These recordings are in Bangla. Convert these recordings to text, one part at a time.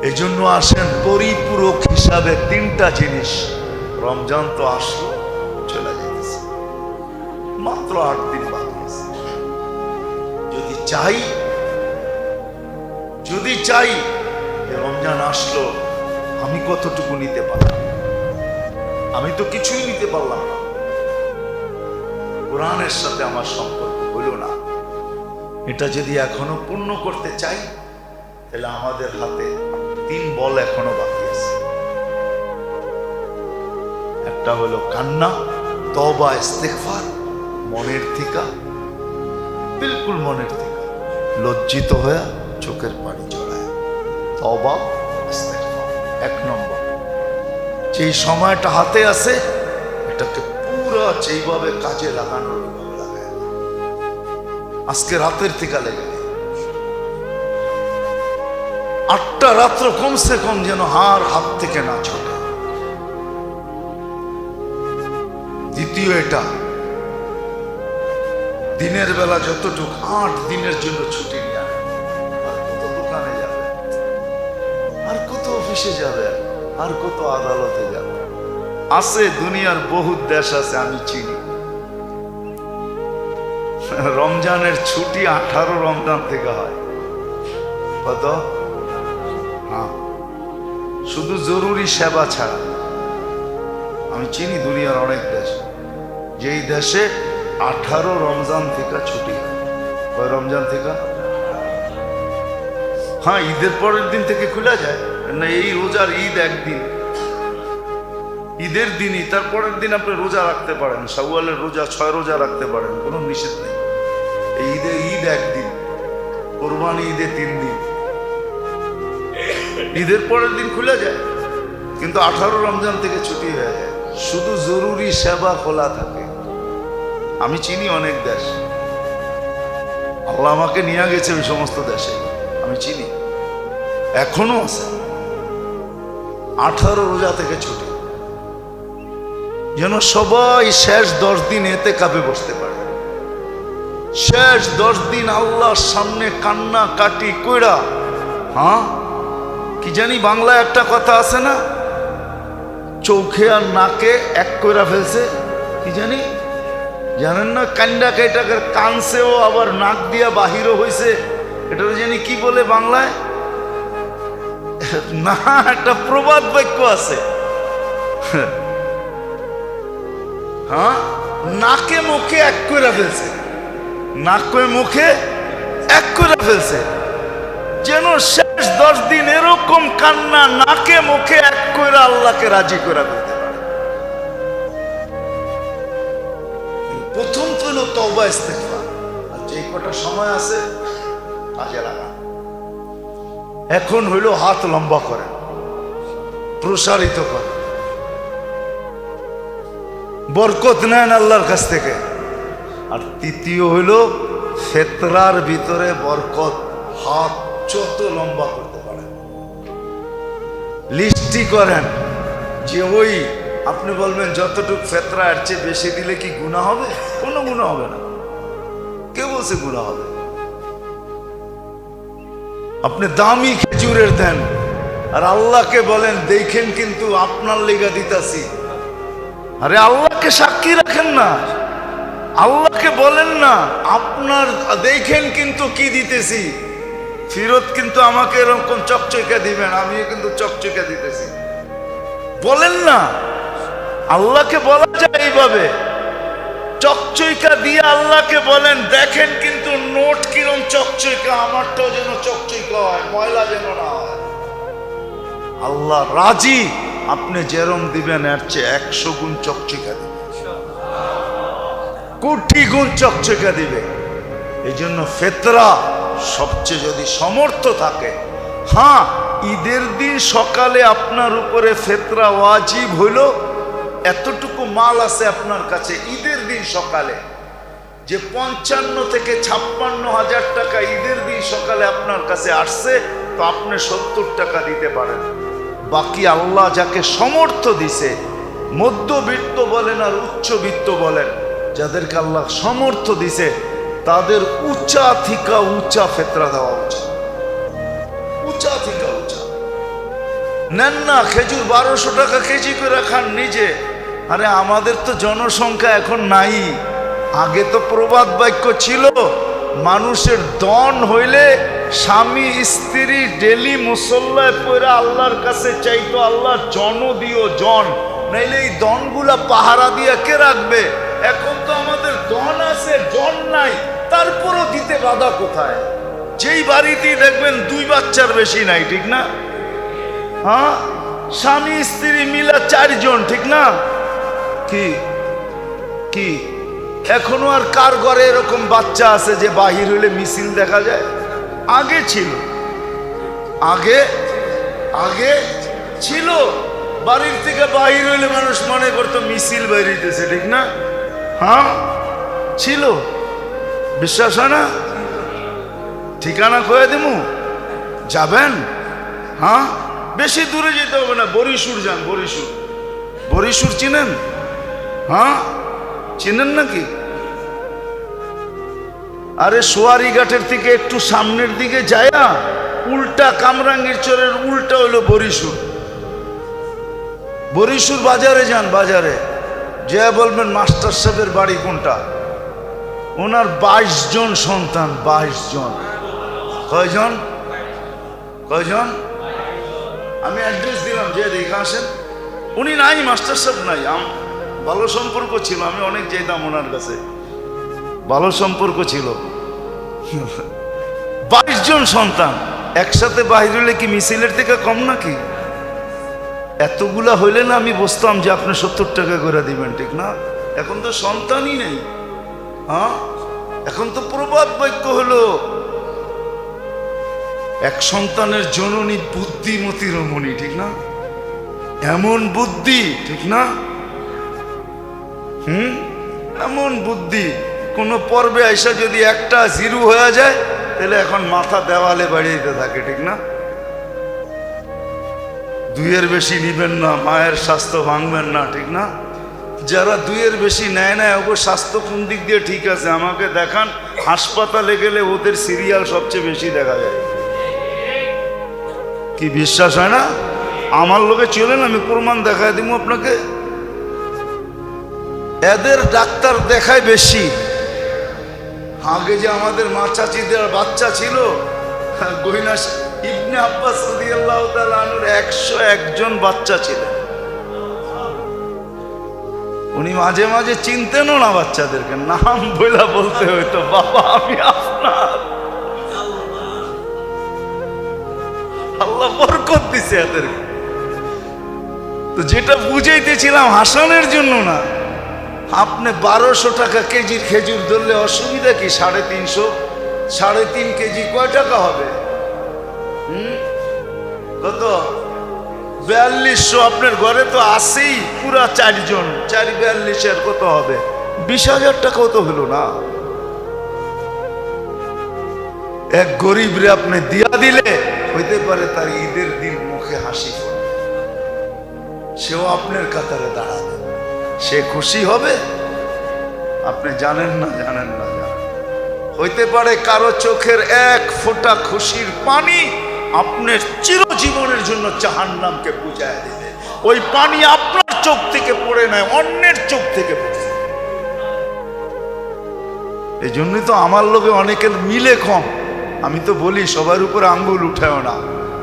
এই জন্য আসেন পরিপূরক হিসাবে তিনটা জিনিস। রমজান তো আসলো, চলে যাইতেছে, মাত্র 8 দিন বাকি আছে। যদি চাই যে রমজান আসলো, আমি কতটুকু নিতে পারলাম? আমি তো কিছুই নিতে পারলাম না। কোরআনের সাথে আমার সম্পর্ক হলো না। এটা যদি এখনো পূর্ণ করতে চাই, তাহলে আমাদের হাতে 3 বল এখনো বাকি আছে। একটা হলো কান্না, তওবা, ইস্তেগফার, মনের থেকে, বিলকুল মনের থেকে লজ্জিত হয়ে চোখের পানি ঝরায়। তওবা, ইস্তেগফার 1 নম্বর। যেই সময়টা হাতে আছে, এটাকে পুরো যেইভাবে কাজে লাগানোর লাগায়। আজকে রাতের থেকে লেগে 8টা রাত্র কমসে কম যেন হাত থেকে না ছোটে। দ্বিতীয়, এটা দিনের বেলা যতটুকু 8 দিনের জন্য ছুটি নিয়ে আনে। আর কত দোকানে যাবে, আর কত অফিসে যাবে, আর কত আদালতে যাবে। আছে দুনিয়ার বহুত দেশ আছে, আমি চিনি। রমজানের ছুটি 18 রমজান থেকে হয়। কত? হ্যাঁ, শুধু জরুরি সেবা ছাড়া। আমি চিনি দুনিয়ার অনেক দেশ, যেই দেশে 18 রমজান থেকে ছুটি হয়। কয় রমজান থেকে? হ্যাঁ, ঈদের পরের দিন থেকে খুলে যায় না। এই রোজার ঈদ একদিন, ঈদের দিনই, তারপরের দিন আপনি রোজা রাখতে পারেন। শাওয়ালের রোজা 6 রোজা রাখতে পারেন, কোনো নিষেধ নেই। এই ঈদ একদিন, কোরবানি ঈদে 3 দিন। ঈদের পরের দিন খুলে যায়, কিন্তু 18 রমজান থেকে ছুটি হয়ে যায়। শুধু জরুরি সেবা খোলা থাকে। আমি চিনি অনেক দেশ, আল্লাহ আমাকে নিয়ে গেছে ওই সমস্ত দেশে, আমি চিনি। এখনো আছে 18 রোজা থেকে ছুটি, যেন সবাই শেষ 10 দিন এতে কাপে বসতে পারে। শেষ 10 দিন আল্লাহর সামনে কান্না কাটি কইরা। হ্যাঁ, কি জানি বাংলায় একটা কথা আছে না, চোখে আর নাকে এক কইরা ফেলছে। কি জানি, জানেন না? কান্ডা কেটাকের কানছেও আবার নাক দিয়া বাহিরও হয়েছে। এটা জানি কি বলে বাংলায়, না একটা প্রবাদ বাক্য আছে। হ্যাঁ, নাকে মুখে এক কইরা ফেলছে, নাকে মুখে এক কইরা ফেলছে। যেন শেষ 10 দিন এরকম কান্না নাকে মুখে এক কইরা আল্লাহকে রাজি করে ফেলতে পারে। প্রথম তো হলো তওবা, ইস্তেগফার। আর যে কটা সময় আছে কাজে লাগান। এখন হইল হাত লম্বা করেন, প্রসারিত করেন, বরকত নেন আল্লাহর কাছ থেকে। আর তৃতীয় হইল ফেতরার ভিতরে বরকত। হাত যত লম্বা করতে পারেন, লিস্টি করেন। যে ওই আপনি বলবেন যতটুকু ফেতরা এর চেয়ে বেশি দিলে কি গুনাহ হবে? কোনো গুনাহ হবে না। কে বলছে গুনাহ হবে? আপনি দামি খেজুরের দেন আর আল্লাহকে বলেন দেখেন কিন্তু আপনার লেগা দিতাছি। আরে আল্লাহকে সাক্ষী রাখেন না, আল্লাহকে বলেন না আপনার দেখেন কিন্তু কি দিতেছি, ফিরত কিন্তু আমাকে এরকম চকচকে দিবেন, আমিও কিন্তু চকচকে দিতেছি। বলেন না, আল্লাহকে বলা যায় এইভাবে, চকচকা দিয়ে আল্লাহকে বলেন দেখেন কিন্তু নোট কিরম চকচকা, আমারটাও যেন চকচকা হয়, ময়লা যেন না হয়। আল্লাহ রাজি, আপনি যেরম দিবেন এর চেয়ে 100 গুণ চকচকা দিবে, কোটি গুণ চকচকা দিবে। এই জন্য ফেতরা সবচেয়ে যদি সমর্থ থাকে, হ্যাঁ ঈদের দিন সকালে আপনার উপরে ফেতরা ওয়াজিব হইল, এতটুকু মাল আছে আপনার কাছে ঈদের দিন সকালে, যে 55 থেকে 56 হাজার টাকা ঈদের দিন সকালে আপনার কাছে আসছে, তো আপনি 70 টাকা দিতে পারেন। বাকি আল্লাহ যাকে সমর্থ দিছে, মধ্যবিত্ত বলেন আর উচ্চবিত্ত বলেন, যাদেরকে আল্লাহ সমর্থ দিছে তাদের উঁচা থেকে উঁচা ফেতরা দেওয়া উচিত, উঁচা থেকে উঁচা। নেন না, খেজুর 1200 টাকা কেজি করে খান নিজে। আরে আমাদের তো জনসংখ্যা এখন নাই। আগে তো প্রবাদ বাক্য ছিল, মানুষের দন হইলে স্বামী স্ত্রী ডেলি মুসল্লায় পড়ে আল্লাহর কাছে চাইতো, আল্লাহ জন দিও জন, নাইলে এই দনগুলা পাহারা দিয়ে কে রাখবে? এখন তো আমাদের দন আছে, জন নাই, তারপরও দিতে বাধা কোথায়? যেই বাড়িতেই দেখবেন 2 বাচ্চার বেশি নাই, ঠিক না? হ্যাঁ, স্বামী স্ত্রী মিলা 4 জন, ঠিক না? কি কি এখনো আর কার ঘরে এরকম বাচ্চা আছে যে বাহির হইলে মিছিল দেখা যায়? আগে ছিল, আগে আগে ছিল। বাড়ির থেকে বাহির হইলে মানুষ মনে করতো মিছিল বেরিয়েছে, ঠিক না? হ্যাঁ ছিল। বিশ্বাস হয় না? ঠিকানা কয়ে দেবো, যাবেন? হ্যাঁ, বেশি দূরে যেতে হবে না, বরিশুর যান। বরিশুর, বরিশুর চিনেন? হ্যাঁ চিনেন নাকি? আরে সোয়ারি ঘাটের থেকে একটু সামনের দিকে যায়া উল্টা কামরাঙ্গীর চরের উল্টা হইলো বরিশুর। বরিশুর বাজারে যান, বাজারে যে বলবেন মাস্টার সাহেবের বাড়ি কোনটা? ওনার 22 জন সন্তান। 22 জন। কয়জন? কয়জন? আমি অ্যাড্রেস দিলাম, যে দেখে আসেন। উনি নাই, মাস্টার সাহেব নাই। ভালো সম্পর্ক ছিল, আমি অনেক যেতাম ওনার কাছে, ভালো সম্পর্ক ছিল। 22 জন সন্তান একসাথে বাহির হইলে কি মিছিলের থেকে কম নাকি? এতগুলা হইলে না আমি বুঝতাম যে আপনি 70 টাকা করে দিবেন, ঠিক না? এখন তো সন্তানই নেই। হ্যাঁ, এখন তো প্রবাদ বাক্য হলো, এক সন্তানের জননী বুদ্ধিমতী রমণী, ঠিক না? এমন বুদ্ধি, ঠিক না? এমন বুদ্ধি, কোন পর্বে আইসা যদি একটা 0 হয়ে যায় তাহলে এখন মাথা দেওয়ালে বাড়িয়ে থাকে, ঠিক না? 2-এর বেশি নিবেন না, মায়ের স্বাস্থ্য ভাঙবেন না, ঠিক না? যারা 2-এর বেশি নেয় না, ওর স্বাস্থ্য কোন দিক দিয়ে ঠিক আছে আমাকে দেখান। হাসপাতালে গেলে ওদের সিরিয়াল সবচেয়ে বেশি দেখা যায়। কি বিশ্বাস হয় না? আমার লোকে চলেন, আমি প্রমাণ দেখায় দিব আপনাকে। এদের ডাক্তার দেখায় বেশি। আগে যে আমাদের মা চাচিদের বাচ্চা ছিল, গহিনা ইবনে আব্বাস রাদিয়াল্লাহু তাআলা আনহুর 101 জন বাচ্চা ছিলেন। উনি মাঝে মাঝে চিনতেনও না বাচ্চাদেরকে, নাম বইলা বলতে হইতো, বাবা আমি আপনার। আল্লাহ বরকত দিছে এদেরকে। তো যেটা বুঝাইতেছিলাম, হাসানের জন্য না। আপনি 1200 টাকা কেজির খেজুর ধরলে অসুবিধা কি? 350, 3.5 কেজি কয় টাকা হবে? কত? 4200। আপনার ঘরে তো আছেই পুরা 4 জন, 4-42 কত হবে? 20,000 টাকাও তো হলো না। এক গরিব রে আপনি দিয়া দিলে হইতে পারে তার ঈদের দিন মুখে হাসি পড়ে, সেও আপনার কাতারে দাঁড়াবে, সে খুশি হবে। আপনি জানেন না, জানেন না, জানেন। হইতে পারে কারো চোখের 1 ফোঁটা খুশির পানি আপনার চিরজীবনের জন্য জাহান্নামকে বুঝায় দেবে। ওই পানি আপনার চোখ থেকে পড়ে নাই, অন্যের চোখ থেকে পড়ছে। এই জন্যই তো আমার লোকে অনেকের মিলে কম। আমি তো বলি সবার উপরে আঙ্গুল উঠেও না।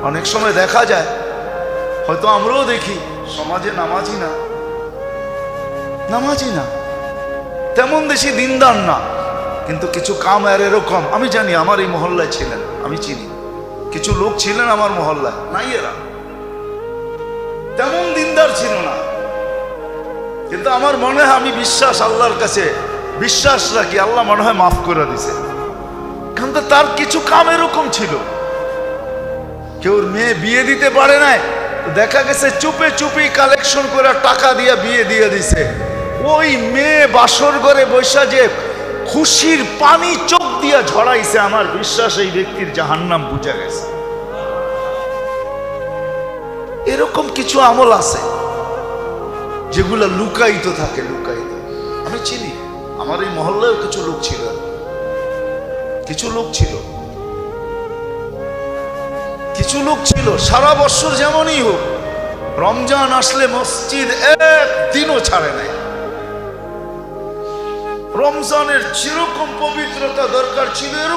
অনেক সময় দেখা যায়, হয়তো আমরাও দেখি, সমাজে নামাজি না, নামাজি না, তেমন বেশি দিনদার না, কিন্তু কিছু কাম আর এরকম। আমি জানি, আমার এই মহল্লায় ছিলেন, আমি চিনি কিছু লোক ছিলেন আমার মহল্লায়, নাই এরা তেমন দিনদার ছিল না। কিন্তু আমার মনে হয়, আমি বিশ্বাস আল্লাহর কাছে বিশ্বাস রাখি, আল্লাহ মনে হয় মাফ করে দিছে। কিন্তু তার কিছু কাম এরকম ছিল, কেউ মেয়ে বিয়ে দিতে পারে নাই, দেখা গেছে চুপে চুপি কালেকশন করে টাকা দিয়ে বিয়ে দিয়ে দিছে। ওই মেয়ে বাসর ঘরে বৈশা যে খুশির পানি চোখ দিয়া ঝরাইছে, আমার বিশ্বাস এই ব্যক্তির জাহান্নাম বুঝা গেছে। এরকম কিছু আমল আছে যেগুলো লুকায়িত থাকে, লুকায়িত। আমি চিনি, আমার এই মহল্লায় কিছু লোক ছিল, কিছু লোক ছিল, কিছু লোক ছিল সারা বছর যেমনই হোক রমজান আসলে মসজিদ একদিনও ছাড়ে নাই। রমজানের যেরকম পবিত্রতা দরকার ছিল